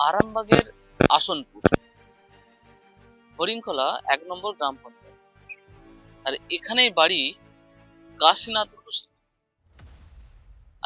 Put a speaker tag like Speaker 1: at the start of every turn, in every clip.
Speaker 1: আরামবাগের আসনপুর হরিণখোলা 1 নম্বর গ্রাম পঞ্চায়েত। আর এখানেই বাড়ি কাশীনাথ ঘোষ।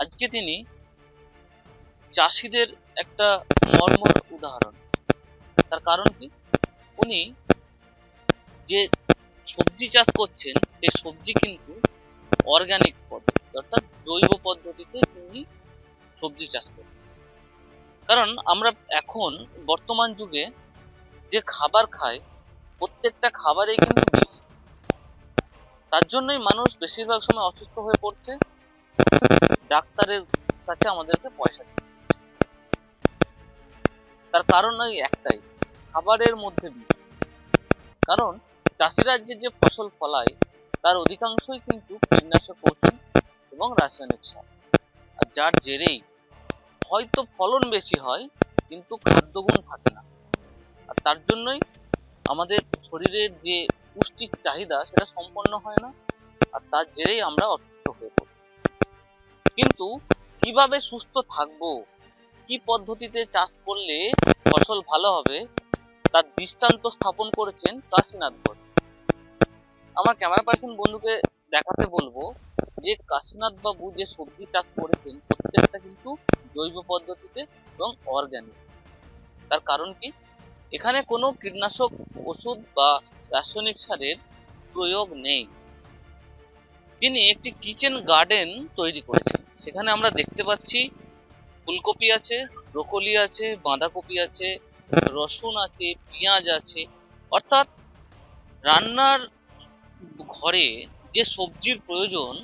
Speaker 1: আজকে তিনি চাষিদের একটা মর্মর উদাহরণ। তার কারণ কি, উনি যে সবজি চাষ করছেন সেই সবজি কিন্তু অর্গানিক পদ্ধতি অর্থাৎ জৈব পদ্ধতিতে তিনি সবজি চাষ করছেন। কারণ আমরা এখন বর্তমান যুগে যে খাবার খাই প্রত্যেকটা খাবারেই কিন্তু বিষ। তার জন্যই মানুষ বেশিরভাগ সময় অসুস্থ হয়ে পড়ছে, ডাক্তারের কাছে আমাদেরকে পয়সা দিতে। তার কারণ ওই একটাই, খাবারের মধ্যে বিষ। কারণ চাষিরা যে ফসল ফলায় তার অধিকাংশই কিন্তু কীটনাশক ওষুধ এবং রাসায়নিক সার। আর যার জেরেই হয়তো ফলন বেশি হয় কিন্তু খাদ্যগুণ থাকে না। আর তার জন্যই আমাদের শরীরের যে পুষ্টির চাহিদা সেটা সম্পন্ন হয় না, আর তার জেরেই আমরা অসুস্থ হয়ে পড়ি। কিন্তু কিভাবে সুস্থ থাকবো, কি পদ্ধতিতে চাষ করলে ফসল ভালো হবে, তার দৃষ্টান্ত স্থাপন করেছেন কাশীনাথ ঘোষ। আমার ক্যামেরা পার্সন বন্ধুকে দেখাতে বলবো যে কাশীনাথ বাবু যে সবজি চাষ করেছেন প্রত্যেকটা কিন্তু জৈব পদ্ধতিতে এবং অর্গানিক। তার কারণ কি, এখানে কোনো কীটনাশক ওষুধ বা রাসায়নিক সারের প্রয়োগ নেই। তিনি একটি কিচেন গার্ডেন তৈরি করেছেন। সেখানে আমরা দেখতে পাচ্ছি ফুলকপি আছে, ব্রোকলি আছে, বাঁধাকপি আছে, রসুন আছে, পেঁয়াজ আছে। অর্থাৎ রান্নার ঘরে যে সবজির প্রয়োজন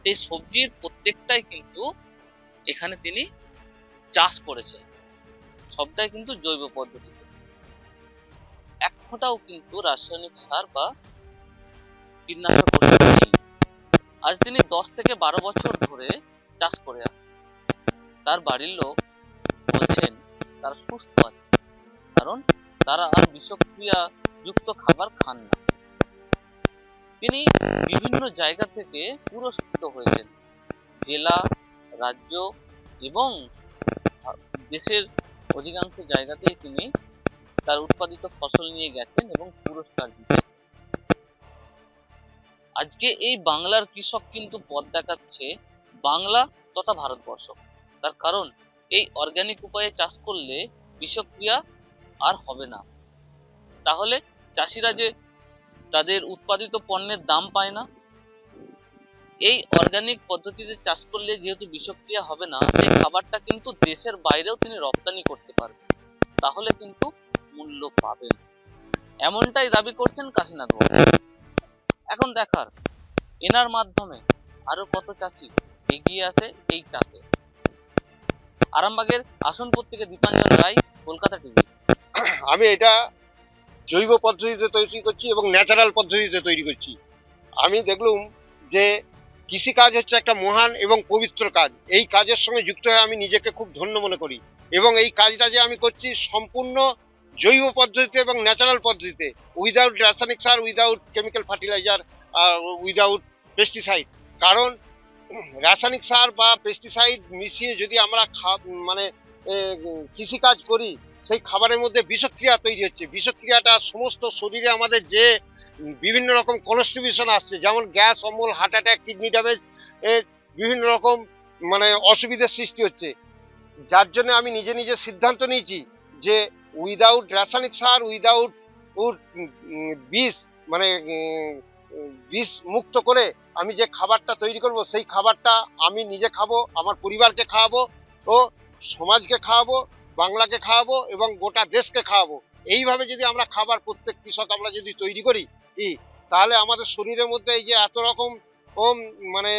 Speaker 1: সেই সবজির প্রত্যেকটাই কিন্তু এখানে তিনি চাষ করেছেন। সবটাই কিন্তু জৈব পদ্ধতিতে, এক ফোঁটাও কিন্তু রাসায়নিক সার বা কীটনাশক ওষুধ নেই। আজ তিনি 10 থেকে 12 বছর ধরে চাষ করে আসছেন। তার বাড়ির লোক বলছেন তারা সুস্থ আছে, কারণ তারা আর বিষক্রিয়া যুক্ত খাবার খান না। তিনি বিভিন্ন জায়গা থেকে পুরস্কৃত হয়েছেন, জেলা, রাজ্য এবং দেশের অধিকাংশ জায়গাতেই তিনি তার উৎপাদিত ফসল নিয়ে গেছেন এবং পুরস্কার দিতেন। আজকে এই বাংলার কৃষক কিন্তু পথ দেখাচ্ছে বাংলা তথা ভারতবর্ষ। তার কারণ এই অর্গানিক উপায়ে চাষ করলে বিষক্রিয়া আর হবে না। তাহলে চাষিরা যে তাদের উৎপাদিত পণ্যের দাম পায় না, এই অর্গানিক পদ্ধতিতে চাষ করলে যেহেতু বিষক্রিয়া হবে না, সেই খাবারটা কিন্তু দেশের বাইরেও তিনি রপ্তানি করতে পারবেন, তাহলে কিন্তু মূল্য পাবেন। এমনটাই দাবি করছেন কাশীনাথ বাবু। এখন দেখার এনার মাধ্যমে আরো কত চাষি এগিয়ে আসে এই চাষে। আরামবাগের আসনপুর থেকে দীপাঞ্জন রায়, কলকাতা টিভি।
Speaker 2: আমি এটা জৈব পদ্ধতিতে তৈরি করছি এবং ন্যাচারাল পদ্ধতিতে তৈরি করছি। আমি দেখলুম যে কৃষিকাজ হচ্ছে একটা মহান এবং পবিত্র কাজ। এই কাজের সঙ্গে যুক্ত হয়ে আমি নিজেকে খুব ধন্য মনে করি এবং এই কাজটা যে আমি করছি সম্পূর্ণ জৈব পদ্ধতিতে এবং ন্যাচারাল পদ্ধতিতে, উইদাউট রাসায়নিক সার, without chemical fertiliser, without pesticide. কারণ রাসায়নিক সার বা পেস্টিসাইড মিশিয়ে যদি আমরা মানে কৃষিকাজ করি, সেই খাবারের মধ্যে বিষক্রিয়া তৈরি হচ্ছে। বিষক্রিয়াটা সমস্ত শরীরে আমাদের যে বিভিন্ন রকম কনস্টিটিউশন আসছে, যেমন গ্যাস অম্বল, হার্ট অ্যাটাক, কিডনি ড্যামেজ, বিভিন্ন রকম মানে অসুবিধার সৃষ্টি হচ্ছে। যার জন্য আমি নিজে নিজে সিদ্ধান্ত নিয়েছি যে উইদাউট রাসায়নিক সার, উইদাউট বিষ, মানে বিষ মুক্ত করে আমি যে খাবারটা তৈরি করব, সেই খাবারটা আমি নিজে খাবো, আমার পরিবারকে খাওয়াবো ও সমাজকে খাওয়াবো, বাংলাকে খাওয়াবো এবং গোটা দেশকে খাওয়াবো। এইভাবে যদি আমরা খাবার প্রত্যেক কৃষক আমরা যদি তৈরি করি, তাহলে আমাদের শরীরের মধ্যে এই যে এত রকম মানে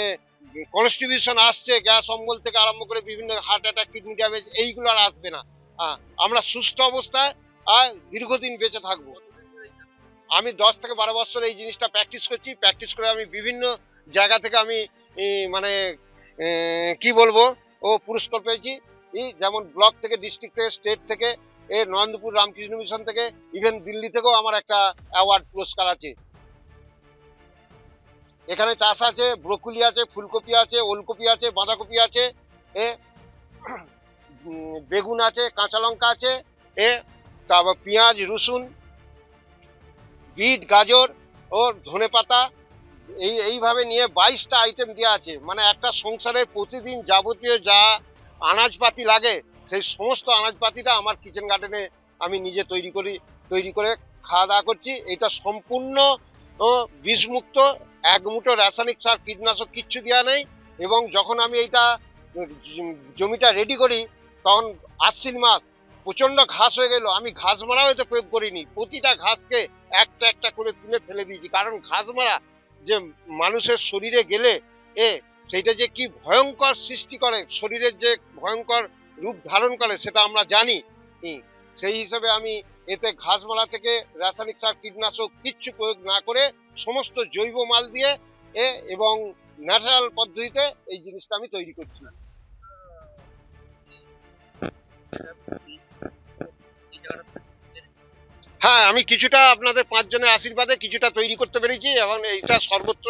Speaker 2: কনস্টিটিউশন আসছে, গ্যাস অম্বল থেকে আরম্ভ করে বিভিন্ন হার্ট অ্যাটাক, কিডনি ড্যামেজ, এইগুলো আর আসবে না। আমরা সুস্থ অবস্থায় দীর্ঘদিন বেঁচে থাকবো। আমি 10 থেকে 12 বছর এই জিনিসটা প্র্যাকটিস করছি। প্র্যাকটিস করে আমি বিভিন্ন জায়গা থেকে আমি মানে কি বলবো পুরস্কার পেয়েছি। যেমন ব্লক থেকে, ডিস্ট্রিক্ট থেকে, স্টেট থেকে, নরেন্দ্রপুর রামকৃষ্ণ মিশন থেকে, ইভেন দিল্লি থেকেও আমার একটা অ্যাওয়ার্ড পুরস্কার আছে। এখানে চাষ আছে, ব্রোকলি আছে, ফুলকপি আছে, ওলকপি আছে, বাঁধাকপি আছে, বেগুন আছে, কাঁচা লঙ্কা আছে, তারপর পেঁয়াজ, রসুন, বিট, গাজর ও ধনেপাতা, এইভাবে নিয়ে 22টা আইটেম দেওয়া আছে। মানে একটা সংসারের প্রতিদিন যাবতীয় যা আনাজপাতি লাগে সেই সমস্ত আনাজপাতিটা আমার কিচেন গার্ডেনে আমি নিজে তৈরি করে খাওয়া দাওয়া করছি। এটা সম্পূর্ণ বিষমুক্ত, এক মুঠো রাসায়নিক সার কীটনাশক কিচ্ছু দেওয়া নেই। এবং যখন আমি এইটা জমিটা রেডি করি তখন আশ্বিন মাস, প্রচন্ড ঘাস হয়ে গেল, আমি ঘাস মারাও এতে প্রয়োগ করিনি। প্রতিটা ঘাসকে একটা একটা করে তুলে ফেলে দিয়েছি, কারণ ঘাস মারা যে মানুষের শরীরে গেলে সেইটা যে কি ভয়ঙ্কর সৃষ্টি করে, শরীরের যে ভয়ঙ্কর রূপ ধারণ করে সেটা আমরা জানি। সেই হিসাবে আমি এতে ঘাস মারা থেকে রাসায়নিক সার কীটনাশক কিচ্ছু প্রয়োগ না করে সমস্ত জৈব মাল দিয়ে এবং ন্যাচারাল পদ্ধতিতে এই জিনিসটা আমি তৈরি করছি। হ্যাঁ, আমি কিছুটা আপনাদের 5 জনের আশীর্বাদে কিছুটা তৈরি করতে পেরেছি, এবং এইটা সর্বত্র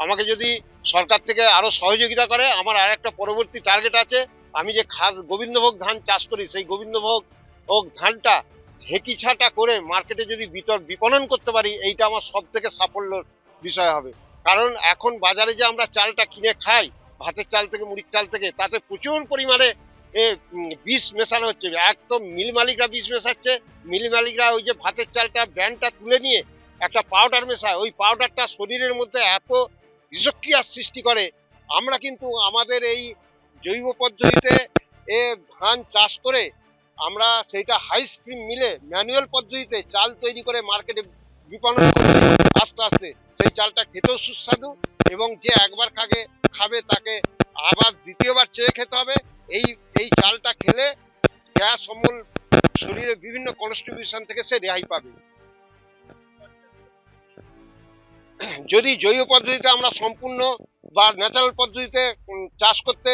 Speaker 2: আমাকে যদি সরকার থেকে আরো সহযোগিতা করে, আমার আর একটা পরবর্তী টার্গেট আছে। আমি যে গোবিন্দভোগ ধান চাষ করি সেই গোবিন্দভোগ ধানটা ঢেকি ছাটা করে মার্কেটে যদি বিপণন করতে পারি, এইটা আমার সব থেকে সাফল্যের বিষয় হবে। কারণ এখন বাজারে যে আমরা চালটা কিনে খাই, ভাতের চাল থেকে, মুড়ির চাল থেকে, তাতে প্রচুর পরিমাণে বিষ মেশানো হচ্ছে। একদম মিল মালিকরা বিষ মেশাচ্ছে। মিল মালিকরা ওই যে ভাতের চালটা ব্যান্ডটা তুলে নিয়ে একটা পাউডার মেশায়, ওই পাউডারটা শরীরের মধ্যে এত বিষক্রিয়ার সৃষ্টি করে। আমরা কিন্তু আমাদের এই জৈব পদ্ধতিতে ধান চাষ করে আমরা সেইটা হাই স্ট্রিম মিলে ম্যানুয়াল পদ্ধতিতে চাল তৈরি করে মার্কেটে বিপণন করছি। আস্তে আস্তে সেই চালটা খেতেও সুস্বাদু, এবং যে একবার খাবে তাকে আবার দ্বিতীয়বার চেয়ে খেতে হবে। এই এই চালটা খেলে গ্যাস, অম্ল, শরীরে বিভিন্ন কনস্টিটিউশন থেকে সে রেহাই পাবে। যদি জৈব পদ্ধতিতে আমরা সম্পূর্ণ বা ন্যাচারাল পদ্ধতিতে চাষ করতে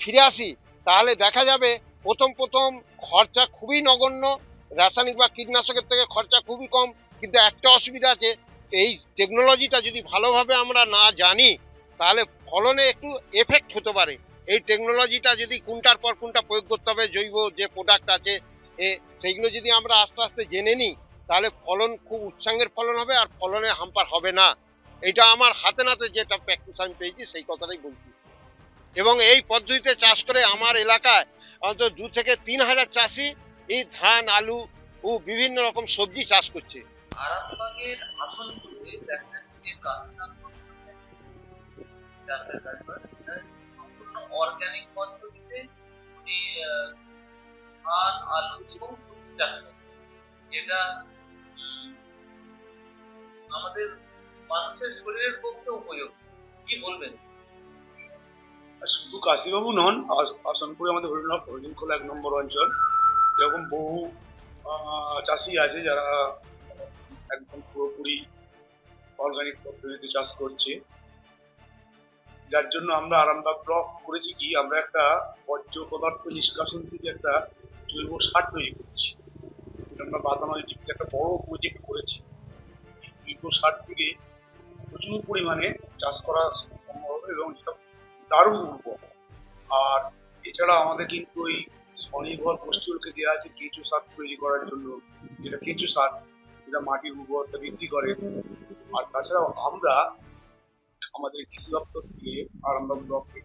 Speaker 2: ফিরে আসি, তাহলে দেখা যাবে প্রথম খরচা খুবই নগণ্য, রাসায়নিক বা কীটনাশকের থেকে খরচা খুবই কম। কিন্তু একটা অসুবিধা আছে, এই টেকনোলজিটা যদি ভালোভাবে আমরা না জানি তাহলে ফলনে একটু এফেক্ট হতে পারে। এই টেকনোলজিটা যদি কোনটার পর কোনটা প্রয়োগ করতে হবে, জৈব যে প্রোডাক্ট আছে সেইগুলো যদি আমরা আস্তে আস্তে জেনে নিই, তাহলে ফলন খুব উচ্ছ্বাঙ্গের ফলন হবে, আর ফলনে হাম্পার হবে না। এটা আমার হাতে নাতে যেটা প্র্যাকটিস আমি পেয়েছি সেই কথাটাই বলছি। এবং এই পদ্ধতিতে চাষ করে আমার এলাকায় অন্তত 2 থেকে 3 হাজার চাষি এই ধান, আলু ও বিভিন্ন রকম সবজি চাষ করছে।
Speaker 1: আরামবাগের আসনগুলোতে দেখা যাচ্ছে যে চাষের কাজ করে সম্পূর্ণ অর্গানিক পদ্ধতিতে উনি ধান, আলু এবং সবজি চাষ করে, যেটা আমাদের মানুষের শরীরের পক্ষে উপযোগী। কি বলবেন?
Speaker 3: শুধু কাশীবাবু নন, আসানপুরে আমাদের হরিণখোলা 1 নম্বর অঞ্চল, এরকম বহু চাষি আছে যারা একদম পুরোপুরি অর্গানিক পদ্ধতিতে চাষ করছে। যার জন্য আমরা আরামবাগ ব্লক করেছি কি, আমরা একটা বর্জ্য পদার্থ নিষ্কাশন থেকে একটা জৈব সার তৈরি করছি। সেটা আমরা বাদামালি টিভিতে একটা বড় প্রজেক্ট করেছি। জৈব সার থেকে প্রচুর পরিমাণে চাষ করা সম্ভব হবে, এবং সেটা দারুণ উর্বর। আর এছাড়া আমাদের কিন্তু ওই স্বনির্ভর গোষ্ঠীকে দেওয়া আছে কেঁচো সার তৈরি করার জন্য, যেটা কেঁচো সার, যেটা মাটির উর্বরতা বৃদ্ধি করে। আর তাছাড়াও আমরা আমাদের কৃষি দপ্তর থেকে আরামবাগ ব্লকে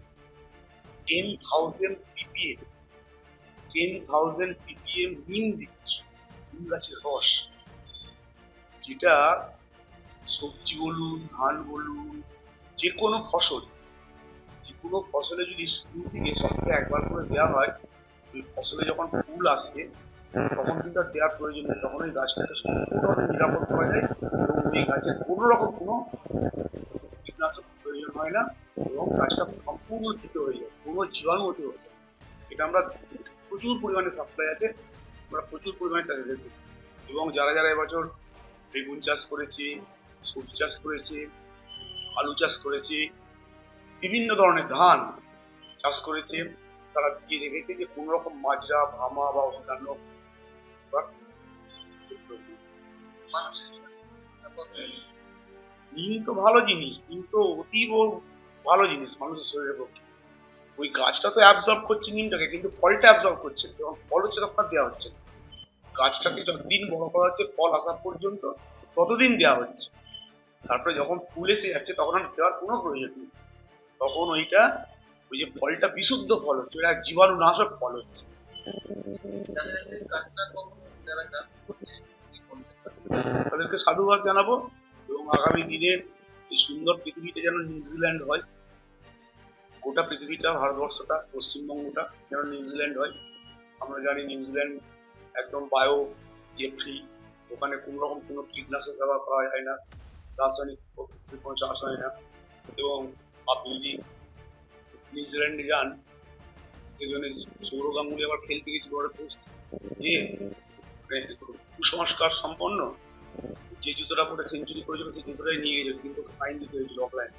Speaker 3: 10,000 ppm নিম দিচ্ছি, নিম গাছের রস, যেটা সবজি বলুন, ধান বলুন, যে কোনো ফসলে যদি শুরু থেকে সপ্তাহে একবার করে দেওয়া হয়, ওই ফসলে যখন ফুল আসে তখন কিন্তু আর দেওয়ার প্রয়োজন নেই। তখন ওই গাছটাকে সম্পূর্ণভাবে নিরাপদ করা যায়, এবং এই গাছের কোনো রকম কোনো কীটনাশক প্রয়োজন হয় না, এবং গাছটা সম্পূর্ণ ঠিক হয়ে যায়, কোনো জীবাণু হতে হচ্ছে। এটা আমরা প্রচুর পরিমাণে সাপ্লাই আছে, আমরা প্রচুর পরিমাণে চাষিদের করি। এবং যারা যারা এবছর বেগুন চাষ করেছে, সবজি চাষ করেছে, আলু চাষ করেছে, বিভিন্ন ধরনের ধান চাষ করেছে, তারা দিয়ে রেখেছে যে কোন রকম মাজরা, ভামা বা অন্যান্য নিম তো ভালো জিনিস, নিম তো অতীব ভালো জিনিস মানুষের শরীরের পক্ষে। ওই গাছটা তো অ্যাবজর্ব করছে নিমটাকে, কিন্তু ফলটা অ্যাবজর্ব করছে না। এবং ফল হচ্ছে তখন দেওয়া হচ্ছে না। গাছটাকে যতদিন বড় করা হচ্ছে ফল আসা পর্যন্ত ততদিন দেওয়া হচ্ছে। তারপরে যখন ফুল এসে যাচ্ছে তখন আর দেওয়ার কোনো প্রয়োজন নেই। তখন ওইটা ওই যে ফলটা বিশুদ্ধ ফল হচ্ছে, ওটা জীবাণু নাশক ফল হচ্ছে। তাদেরকে সাধুবাদ জানাবো এবং আগামী দিনের এই সুন্দর পৃথিবীতে যেন নিউজিল্যান্ড হয়, গোটা পৃথিবীটা, ভারতবর্ষটা, পশ্চিমবঙ্গটা যেন নিউজিল্যান্ড হয়। আমরা জানি নিউজিল্যান্ড একদম বায়ো ফ্রি, ওখানে কোনো রকম কোনো কীটনাশক ব্যবহার করা হয় না, রাসায়নিক পদ্ধতির কোনো চাষ হয় না। এবং আপনি যদি নিউজিল্যান্ডে যান, সেখানে সৌরভ গাঙ্গুলি আবার খেলতে গেছিল ওরা পোস্ট যে কুসংস্কার সম্পন্ন, যে জুতোটা পরে সেঞ্চুরি করেছিল সেই জুতোটাই নিয়ে গেছিল, কিন্তু ফাইন দিতে হয়েছিল, অফলাইন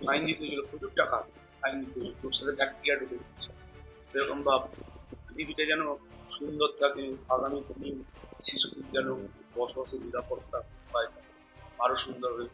Speaker 3: ফাইন দিতে হয়েছিল, প্রচুর টাকা ফাইন দিতে হয়েছিল, তোর সাথে ব্যাকটেরিয়া ঢুকে দিচ্ছে। সেরকম ভাব পৃথিবীটা যেন সুন্দর থাকে, আগামী দিন শিশুদের যেন বসবাসের নিরাপত্তা পায়, আরো সুন্দর হয়ে